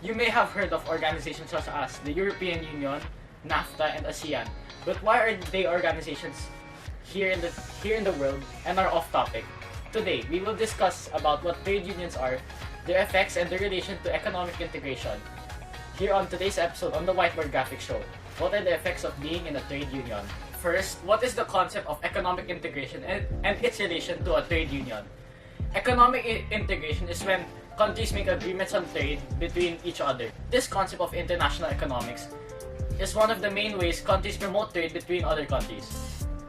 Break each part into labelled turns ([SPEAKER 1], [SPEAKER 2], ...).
[SPEAKER 1] You may have heard of organizations such as the European Union, NAFTA, and ASEAN. But why are they organizations here in the world and are off topic? Today, we will discuss about what trade unions are, their effects, and their relation to economic integration. Here on today's episode on the Whiteboard Graphics Show, what are the effects of being in a trade union? First, what is the concept of economic integration and its relation to a trade union? Economic integration is when countries make agreements on trade between each other. This concept of international economics is one of the main ways countries promote trade between other countries.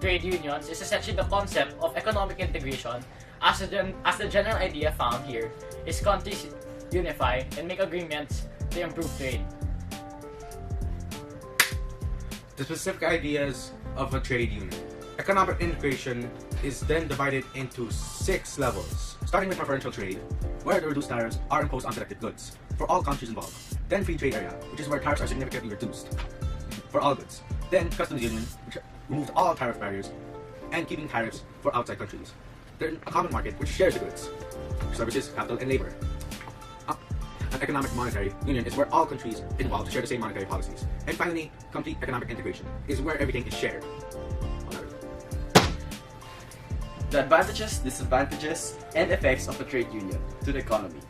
[SPEAKER 1] Trade unions is essentially the concept of economic integration as the general idea found here is countries unify and make agreements to improve trade.
[SPEAKER 2] The specific ideas of a trade union. Economic integration is then divided into 6 levels, starting with preferential trade, where the reduced tariffs are imposed on selected goods for all countries involved. Then free trade area, which is where tariffs are significantly reduced for all goods. Then customs union, which removes all tariff barriers and keeping tariffs for outside countries. Then a common market, which shares the goods, services, capital, and labor. An economic monetary union is where all countries involved share the same monetary policies. And finally, complete economic integration is where everything is shared.
[SPEAKER 3] The advantages, disadvantages, and effects of a trade union to the economy.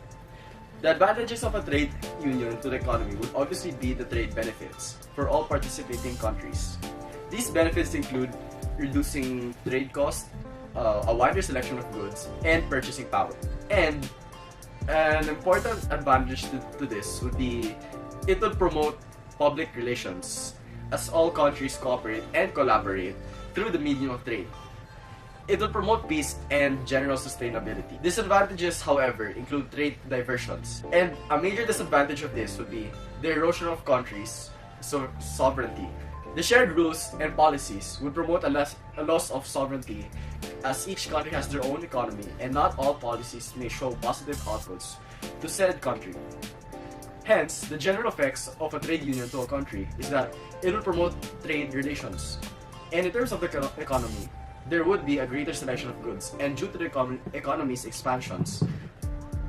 [SPEAKER 3] The advantages of a trade union to the economy would obviously be the trade benefits for all participating countries. These benefits include reducing trade costs, a wider selection of goods, and purchasing power. And an important advantage to this would be it would promote public relations as all countries cooperate and collaborate through the medium of trade. It will promote peace and general sustainability. Disadvantages, however, include trade diversions. And a major disadvantage of this would be the erosion of countries' sovereignty. The shared rules and policies would promote a loss of sovereignty as each country has their own economy and not all policies may show positive outputs to said country. Hence, the general effects of a trade union to a country is that it will promote trade relations. And in terms of the economy, there would be a greater selection of goods, and due to the economy's expansions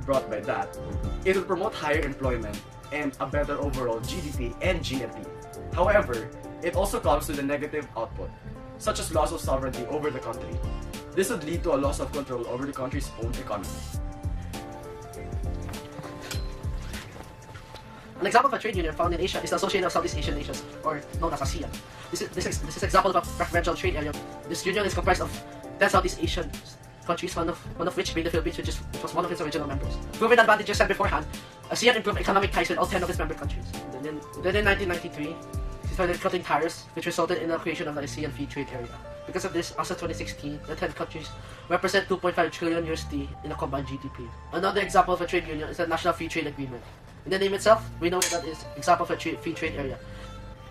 [SPEAKER 3] brought by that, it will promote higher employment and a better overall GDP and GNP. However, it also comes with a negative output, such as loss of sovereignty over the country. This would lead to a loss of control over the country's own economy.
[SPEAKER 4] An example of a trade union found in Asia is the Association of Southeast Asian Nations, or known as ASEAN. This is an example of a preferential trade area. This union is comprised of 10 Southeast Asian countries, one of which being the Philippines, which was one of its original members. Proving the advantages said beforehand, ASEAN improved economic ties with all 10 of its member countries. Then in 1993, it started cutting tariffs, which resulted in the creation of the ASEAN Free Trade Area. Because of this, as of 2016, the 10 countries represent 2.5 trillion USD in a combined GDP. Another example of a trade union is the National Free Trade Agreement. In the name itself, we know that is example of a free trade area.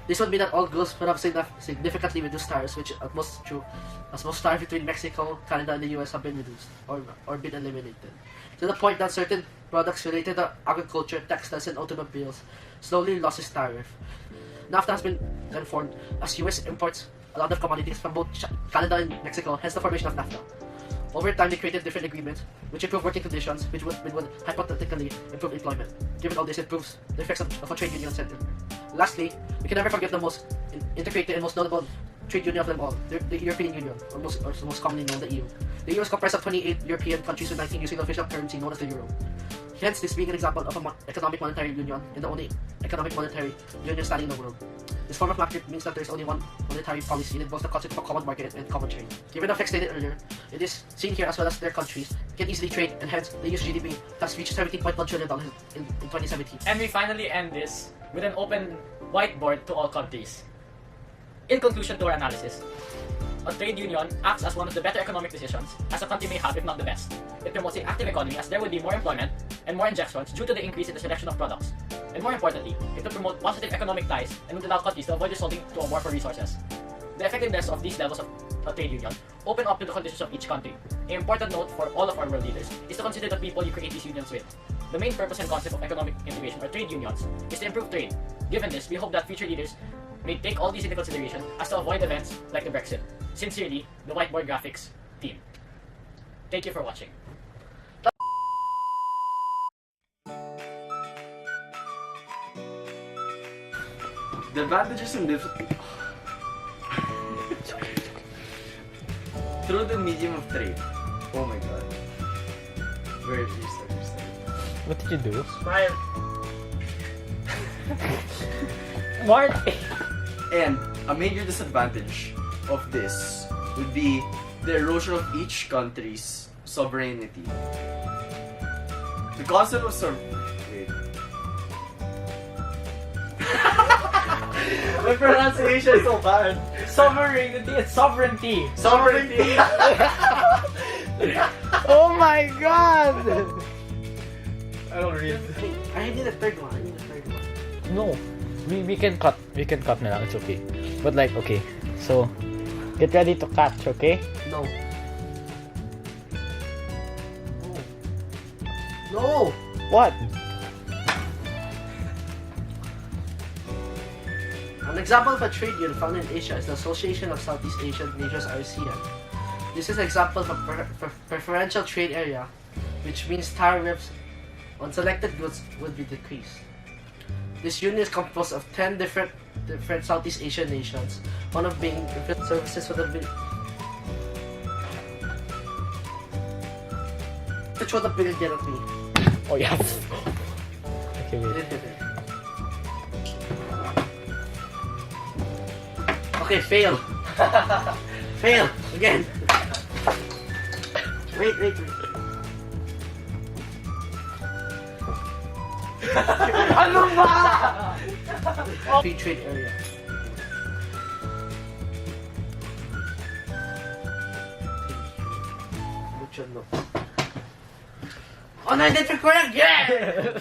[SPEAKER 4] This would mean that all goods would have significantly reduced tariffs, which at most tariffs between Mexico, Canada, and the US have been reduced or been eliminated. To the point that certain products related to agriculture, textiles, and automobiles slowly lost its tariff. NAFTA has been then formed as US imports a lot of commodities from both Canada and Mexico, hence the formation of NAFTA. Over time, they created different agreements, which improve working conditions, which would hypothetically improve employment. Given all this, it proves the effects of a trade union center. Lastly, we can never forget the most integrated and most notable trade union of them all, the European Union, or most commonly known the EU. The EU is comprised of 28 European countries with 19 using the official currency known as the euro. Hence, this being an example of an economic monetary union and the only economic monetary union standing in the world. This form of market means that there is only one monetary policy and involves the concept of a common market and common trade. Given the effects stated earlier, it is seen here as well as their countries can easily trade, and hence the EU's GDP has reached $17.1 trillion in 2017.
[SPEAKER 1] And we finally end this with an open whiteboard to all countries. In conclusion to our analysis, a trade union acts as one of the better economic decisions as a country may have, if not the best. It promotes an active economy as there will be more employment and more injections due to the increase in the selection of products. And more importantly, it will promote positive economic ties and would allow countries to avoid resorting to a war for resources. The effectiveness of these levels of a trade union open up to the conditions of each country. An important note for all of our world leaders is to consider the people you create these unions with. The main purpose and concept of economic integration or trade unions is to improve trade. Given this, we hope that future leaders may take all these into consideration as to avoid events like the Brexit. Sincerely, the Whiteboard Graphics team. Thank you for watching.
[SPEAKER 3] The advantages in this through the medium of trade. Oh my god. Very restart.
[SPEAKER 5] What did you do?
[SPEAKER 1] Smile. Marty.
[SPEAKER 3] And a major disadvantage of this would be the erosion of each country's sovereignty. The concept of wait.
[SPEAKER 1] My pronunciation is so bad. Sovereignty and sovereignty.
[SPEAKER 3] Sovereignty.
[SPEAKER 5] Oh my god!
[SPEAKER 1] I don't read.
[SPEAKER 4] I need a third one.
[SPEAKER 5] No, we can cut. We can cut na lang. It's okay. But like, okay. So, get ready to catch, okay?
[SPEAKER 4] No. No!
[SPEAKER 5] What?
[SPEAKER 4] An example of a trade union found in Asia is the Association of Southeast Asian Nations, ASEAN. This is an example of a preferential trade area, which means tariffs on selected goods would be decreased. This union is composed of 10 different Southeast Asian nations, one of being services for the throw the bill again at me.
[SPEAKER 5] Oh yes. Okay, wait.
[SPEAKER 4] Okay, fail. Fail again. Wait.
[SPEAKER 1] Ano ba?
[SPEAKER 4] Free trade area. Mucho no. Oh no, that's correct. Yeah.